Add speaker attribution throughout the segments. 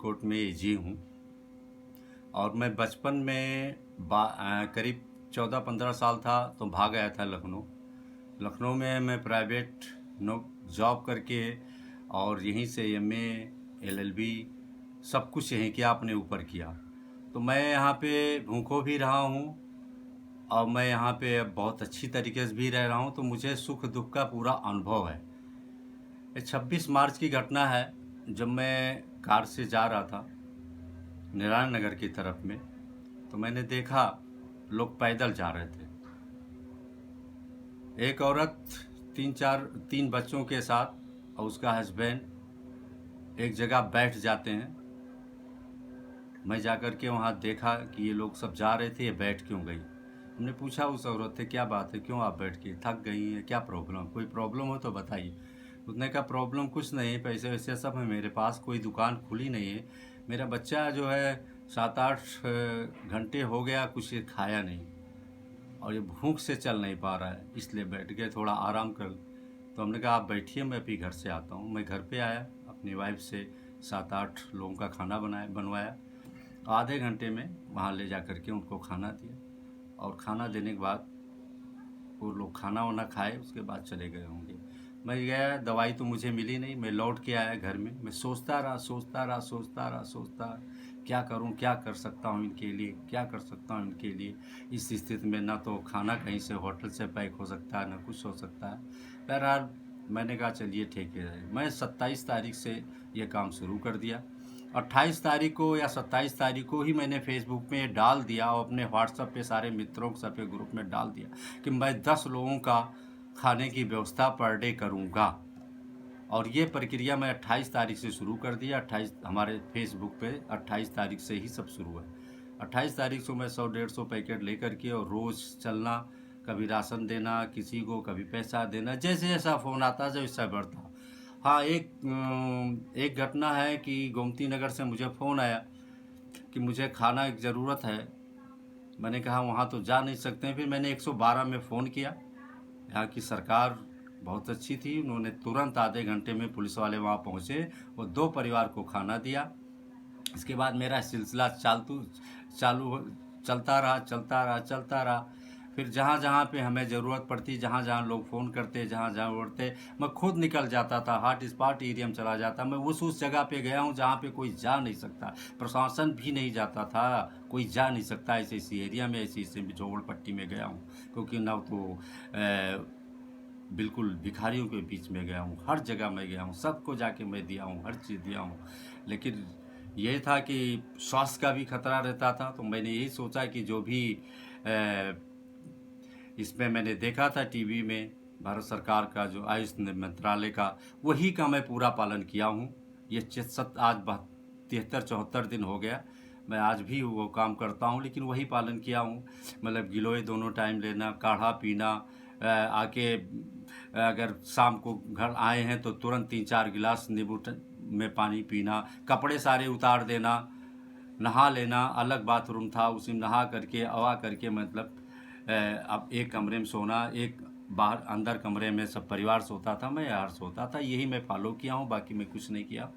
Speaker 1: फरीदकोट में एजी हूँ और मैं बचपन में करीब 14-15 साल था तो भाग आया था लखनऊ। लखनऊ में मैं प्राइवेट जॉब करके और यहीं से एमए एलएलबी सब कुछ यहीं किया, अपने ऊपर किया। तो मैं यहाँ पे भूखों भी रहा हूँ और मैं यहाँ पे अब बहुत अच्छी तरीके से भी रह रहा हूँ, तो मुझे सुख दुख का पूरा अनुभव है। ये 26 मार्च की घटना है, जब मैं कार से जा रहा था नारायण नगर की तरफ में, तो मैंने देखा लोग पैदल जा रहे थे। एक औरत तीन बच्चों के साथ और उसका हस्बैंड एक जगह बैठ जाते हैं। मैं जाकर के वहाँ देखा कि ये लोग सब जा रहे थे, ये बैठ क्यों गई। हमने पूछा उस औरत से, क्या बात है, क्यों आप बैठ के थक गई हैं, क्या प्रॉब्लम, कोई प्रॉब्लम हो तो बताइए। उसने कहा प्रॉब्लम कुछ नहीं है, पैसे वैसे सब है मेरे पास, कोई दुकान खुली नहीं है, मेरा बच्चा जो है 7-8 घंटे हो गया कुछ खाया नहीं और ये भूख से चल नहीं पा रहा है, इसलिए बैठ गए, थोड़ा आराम कर। तो हमने कहा आप बैठिए, मैं अभी घर से आता हूँ। मैं घर पे आया, अपनी वाइफ से 7-8 लोगों का खाना बनवाया। आधे घंटे में वहाँ ले जा कर के उनको खाना दिया और खाना देने के बाद वो लोग खाना वाना खाए, उसके बाद चले गए होंगे। मैं गया, दवाई तो मुझे मिली नहीं। मैं लौट के आया घर में, मैं सोचता रहा, क्या करूं, क्या कर सकता हूं इनके लिए, क्या कर सकता हूं इनके लिए। इस स्थिति में ना तो खाना कहीं से होटल से पैक हो सकता है, ना कुछ हो सकता है। बहरहाल मैंने कहा चलिए ठीक है। मैं 27 तारीख से ये काम शुरू कर दिया। 28 तारीख को या 27 तारीख को ही मैंने फेसबुक में डाल दिया और अपने व्हाट्सएप पे सारे मित्रों के सबके ग्रुप में डाल दिया कि मैं 10 लोगों का खाने की व्यवस्था पर डे करूँगा। और ये प्रक्रिया मैं 28 तारीख से शुरू कर दिया। 28 हमारे फेसबुक पे 28 तारीख से ही सब शुरू है। 28 तारीख से मैं 100-150 पैकेट लेकर के और रोज़ चलना, कभी राशन देना किसी को, कभी पैसा देना, जैसे जैसा फ़ोन आता है वैसा बढ़ता। हाँ, एक घटना है कि गोमती नगर से मुझे फ़ोन आया कि मुझे खाना की ज़रूरत है। मैंने कहा वहाँ तो जा नहीं सकते हैं। फिर मैंने 112 में फ़ोन किया। यहाँ की सरकार बहुत अच्छी थी, उन्होंने तुरंत आधे घंटे में पुलिस वाले वहाँ पहुँचे और 2 परिवार को खाना दिया। इसके बाद मेरा सिलसिला चलता रहा। फिर जहाँ जहाँ पे हमें ज़रूरत पड़ती, जहाँ जहाँ लोग फ़ोन करते, जहाँ जहाँ उड़ते, मैं खुद निकल जाता था, हॉट स्पॉट एरिया में चला जाता। मैं उस जगह पे गया हूँ जहाँ पे कोई जा नहीं सकता, प्रशासन भी नहीं जाता था, कोई जा नहीं सकता। ऐसी एरिया में, ऐसी झोपड़पट्टी में गया हूँ, क्योंकि ना तो बिल्कुल भिखारियों के बीच में गया हूँ, हर जगह मैं गया हूँ, सबको जाके मैं दिया हूँ, हर चीज़ दिया हूँ। लेकिन ये था कि स्वास्थ्य का भी खतरा रहता था, तो मैंने यही सोचा कि जो भी इसमें मैंने देखा था टीवी में, भारत सरकार का जो आयुष मंत्रालय का, वही का मैं पूरा पालन किया हूँ। ये आज 73-74 दिन हो गया, मैं आज भी वो काम करता हूँ, लेकिन वही पालन किया हूँ। मतलब गिलोय दोनों टाइम लेना, काढ़ा पीना, आके अगर शाम को घर आए हैं तो तुरंत 3-4 गिलास नींबू में पानी पीना, कपड़े सारे उतार देना, नहा लेना। अलग बाथरूम था, उसी में नहा करके अवा करके, मतलब अब एक कमरे में सोना, एक बाहर अंदर कमरे में सब परिवार सोता था, मैं यार सोता था। यही मैं फॉलो किया हूँ, बाकी मैं कुछ नहीं किया।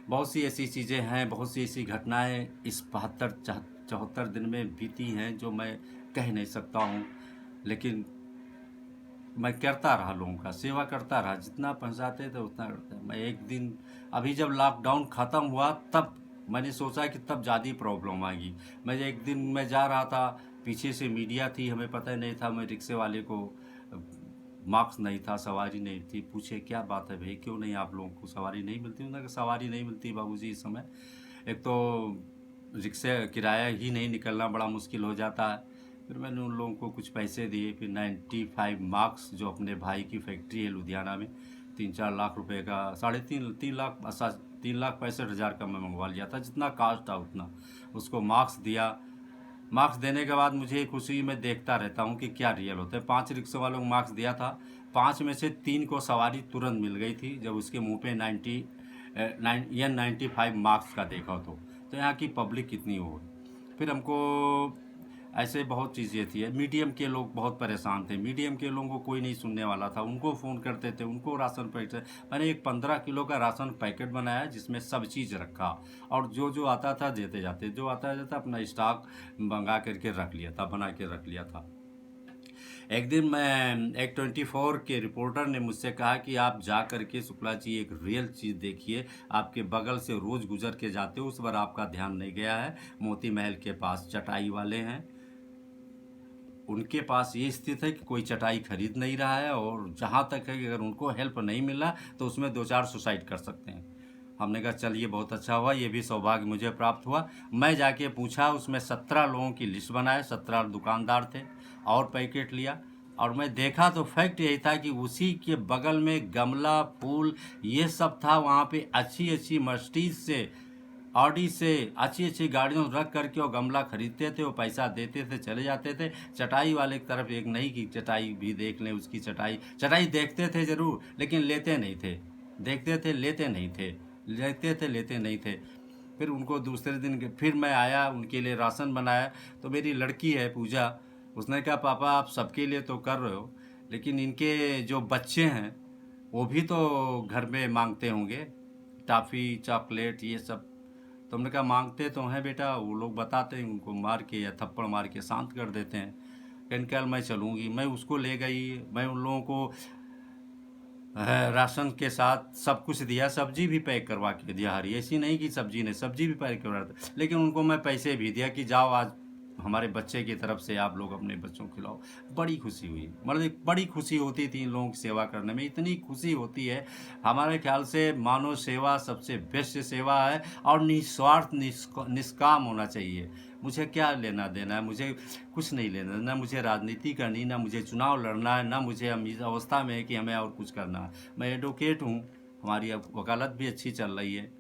Speaker 1: बहुत सी ऐसी चीज़ें हैं, बहुत सी ऐसी घटनाएं इस 72-74 दिन में बीती हैं जो मैं कह नहीं सकता हूँ। लेकिन मैं करता रहा, लोगों का सेवा करता रहा, जितना पहुँचाते थे उतना करता। मैं एक दिन, अभी जब लॉकडाउन ख़त्म हुआ तब मैंने सोचा कि तब ज़्यादा प्रॉब्लम आएगी। मैं एक दिन मैं जा रहा था, पीछे से मीडिया थी, हमें पता नहीं था। मैं रिक्शे वाले को, मार्क्स नहीं था, सवारी नहीं थी, पूछे क्या बात है भाई, क्यों नहीं आप लोगों को सवारी नहीं मिलती? उन्होंने कहा सवारी नहीं मिलती बाबूजी इस समय, एक तो रिक्शे किराया ही नहीं निकलना बड़ा मुश्किल हो जाता है। फिर मैंने उन लोगों को कुछ पैसे दिए। फिर 95 मार्क्स, जो अपने भाई की फैक्ट्री है लुधियाना में, 3-4 लाख रुपए का, 3,65,000 का मैं मंगवा लिया था, जितना कास्ट था उतना, उसको मार्क्स दिया। मार्क्स देने के बाद मुझे खुशी में देखता रहता हूँ कि क्या रियल होता है। 5 रिक्शे वालों को मार्क्स दिया था, 5 में से 3 को सवारी तुरंत मिल गई थी, जब उसके मुंह पे 95 मार्क्स का देखा तो यहाँ की पब्लिक कितनी हो। फिर हमको ऐसे बहुत चीज़ें थी। मीडियम के लोग बहुत परेशान थे, मीडियम के लोगों को कोई नहीं सुनने वाला था, उनको फ़ोन करते थे, उनको राशन पैकेट, मैंने एक 15 किलो का राशन पैकेट बनाया जिसमें सब चीज़ रखा, और जो जो आता था देते जाते, जो आता जाता अपना स्टॉक मंगा करके रख लिया था, बना के रख लिया था। एक दिन मैं एक 24 के रिपोर्टर ने मुझसे कहा कि आप जा करके शुक्ला जी एक रियल चीज़ देखिए, आपके बगल से रोज़ गुजर के जाते हो, उस पर आपका ध्यान नहीं गया है। मोती महल के पास चटाई वाले हैं, उनके पास ये स्थिति है कि कोई चटाई खरीद नहीं रहा है, और जहाँ तक है कि अगर उनको हेल्प नहीं मिला तो उसमें 2-4 सुसाइड कर सकते हैं। हमने कहा चलिए बहुत अच्छा हुआ, ये भी सौभाग्य मुझे प्राप्त हुआ। मैं जाके पूछा, उसमें 17 लोगों की लिस्ट बनाए, 17 दुकानदार थे, और पैकेट लिया, और मैं देखा तो फैक्ट यही था कि उसी के बगल में गमला, फूल, ये सब था। वहाँ पे अच्छी अच्छी मर्सिडीज से, ऑडी से अच्छी अच्छी गाड़ियों रख करके वो गमला खरीदते थे, वो पैसा देते थे, चले जाते थे। चटाई वाले की तरफ एक नहीं कि चटाई भी देख लें, उसकी चटाई देखते थे ज़रूर, लेकिन लेते नहीं थे। देखते थे, लेते नहीं थे, देखते थे, लेते नहीं थे। फिर उनको दूसरे दिन फिर मैं आया, उनके लिए राशन बनाया। तो मेरी लड़की है पूजा, उसने कहा पापा आप सबके लिए तो कर रहे हो, लेकिन इनके जो बच्चे हैं वो भी तो घर में मांगते होंगे, टॉफ़ी, चॉकलेट, ये सब। तो हमने कहा मांगते तो हैं बेटा, वो लोग बताते हैं, उनको मार के या थप्पड़ मार के शांत कर देते हैं। कहने कल मैं चलूँगी, मैं उसको ले गई, मैं उन लोगों को राशन के साथ सब कुछ दिया, सब्जी भी पैक करवा के दिया हरी, ऐसी नहीं कि सब्जी भी पैक करवा दिया, लेकिन उनको मैं पैसे भी दिया कि जाओ आज हमारे बच्चे की तरफ से आप लोग अपने बच्चों को खिलाओ। बड़ी खुशी हुई, मतलब बड़ी खुशी होती थी इन लोगों की सेवा करने में, इतनी खुशी होती है। हमारे ख्याल से मानव सेवा सबसे बेस्ट सेवा है, और निस्वार्थ निष्काम होना चाहिए। मुझे क्या लेना देना है, मुझे कुछ नहीं लेना, ना मुझे राजनीति करनी, ना मुझे चुनाव लड़ना है, ना मुझे हम इस अवस्था में है कि हमें और कुछ करना है। मैं एडवोकेट हूँ, हमारी अब वकालत भी अच्छी चल रही है,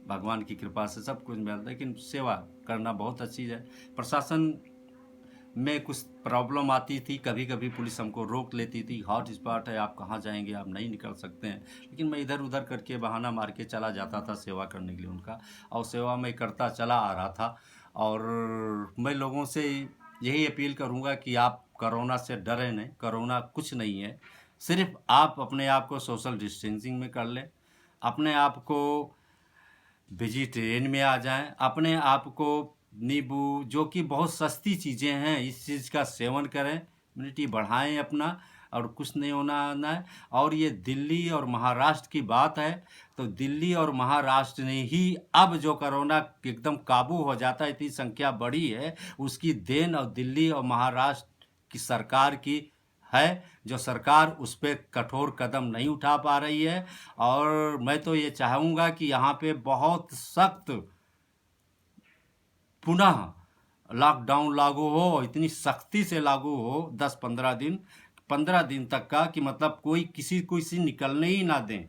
Speaker 1: भगवान की कृपा से सब कुछ मिलता है, लेकिन सेवा करना बहुत अच्छी है। प्रशासन में कुछ प्रॉब्लम आती थी, कभी कभी पुलिस हमको रोक लेती थी, हॉट स्पॉट है, आप कहाँ जाएंगे, आप नहीं निकल सकते हैं, लेकिन मैं इधर उधर करके बहाना मार के चला जाता था सेवा करने के लिए उनका, और सेवा मैं करता चला आ रहा था। और मैं लोगों से यही अपील करूँगा कि आप कोरोना से डरें नहीं, कोरोना कुछ नहीं है, सिर्फ आप अपने आप को सोशल डिस्टेंसिंग में कर लें, अपने आप को वेजिटेरियन में आ जाएं, अपने आप को नींबू, जो कि बहुत सस्ती चीज़ें हैं, इस चीज़ का सेवन करें, इम्यूनिटी बढ़ाएं अपना, और कुछ नहीं होना आना है। और ये दिल्ली और महाराष्ट्र की बात है, तो दिल्ली और महाराष्ट्र ने ही अब जो कोरोना एकदम काबू हो जाता है, इतनी संख्या बढ़ी है, उसकी देन और दिल्ली और महाराष्ट्र की सरकार की है, जो सरकार उस पर कठोर कदम नहीं उठा पा रही है। और मैं तो ये चाहूँगा कि यहाँ पे बहुत सख्त पुनः लॉकडाउन लागू हो, इतनी सख्ती से लागू हो, 10-15 दिन तक का, कि मतलब कोई किसी निकलने ही ना दें।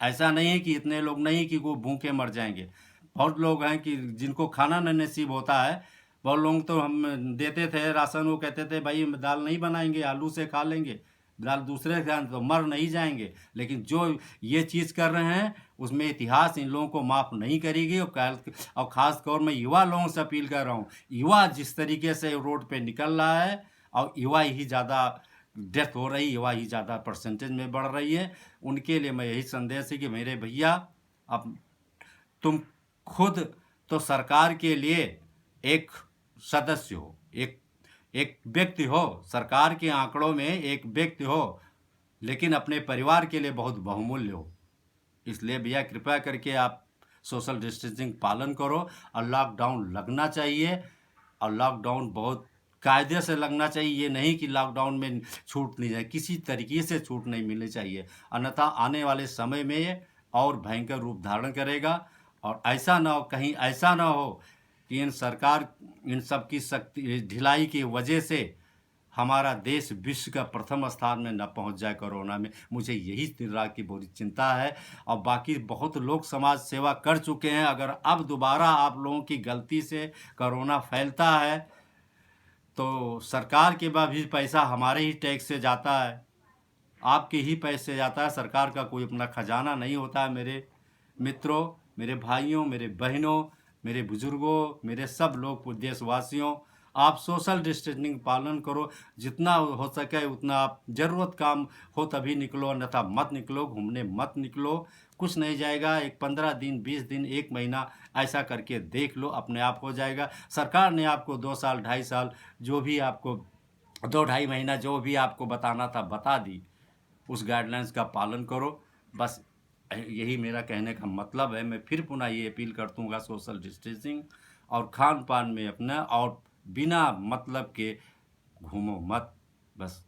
Speaker 1: ऐसा नहीं है कि इतने लोग नहीं कि वो भूखे मर जाएंगे, बहुत लोग हैं कि जिनको खाना न नसीब होता है। बहुत लोग तो हम देते थे राशन, वो कहते थे भाई दाल नहीं बनाएंगे, आलू से खा लेंगे, दाल दूसरे खान तो मर नहीं जाएंगे। लेकिन जो ये चीज़ कर रहे हैं उसमें इतिहास इन लोगों को माफ़ नहीं करेगी। और ख़ास तौर में युवा लोगों से अपील कर रहा हूँ, युवा जिस तरीके से रोड पे निकल रहा है, और युवा ही ज़्यादा डेथ हो रही, युवा ही ज़्यादा परसेंटेज में बढ़ रही है, उनके लिए मैं यही संदेश है कि मेरे भैया, अब तुम खुद तो सरकार के लिए एक सदस्य हो, एक एक व्यक्ति हो, सरकार के आंकड़ों में एक व्यक्ति हो, लेकिन अपने परिवार के लिए बहुत बहुमूल्य हो। इसलिए भैया कृपया करके आप सोशल डिस्टेंसिंग पालन करो, और लॉकडाउन लगना चाहिए, और लॉकडाउन बहुत कायदे से लगना चाहिए। ये नहीं कि लॉकडाउन में छूट नहीं जाए, किसी तरीके से छूट नहीं मिलनी चाहिए, अन्यथा आने वाले समय में ये और भयंकर रूप धारण करेगा। और ऐसा ना हो, कहीं ऐसा ना हो कि इन सब की शक्ति ढिलाई की वजह से हमारा देश विश्व का प्रथम स्थान में न पहुंच जाए कोरोना में। मुझे यही दिन रात की बुरी चिंता है। और बाकी बहुत लोग समाज सेवा कर चुके हैं, अगर अब दोबारा आप लोगों की गलती से कोरोना फैलता है तो सरकार के पास भी पैसा हमारे ही टैक्स से जाता है, आपके ही पैसे जाता है, सरकार का कोई अपना खजाना नहीं होता है। मेरे मित्रों, मेरे भाइयों, मेरे बहनों, मेरे बुजुर्गों, मेरे सब लोग देशवासियों, आप सोशल डिस्टेंसिंग पालन करो, जितना हो सके उतना आप ज़रूरत काम हो तभी निकलो, अन्यथा मत निकलो, घूमने मत निकलो। कुछ नहीं जाएगा, एक 15 दिन, 20 दिन, 1 महीना ऐसा करके देख लो, अपने आप हो जाएगा। सरकार ने आपको 2 साल, 2.5 साल जो भी आपको 2 ढाई महीना जो भी आपको बताना था बता दी। उस गाइडलाइंस का पालन करो। बस यही मेरा कहने का मतलब है। मैं फिर पुनः ये अपील कर दूँगा, सोशल डिस्टेंसिंग और खान पान में अपना, और बिना मतलब के घूमो मत। बस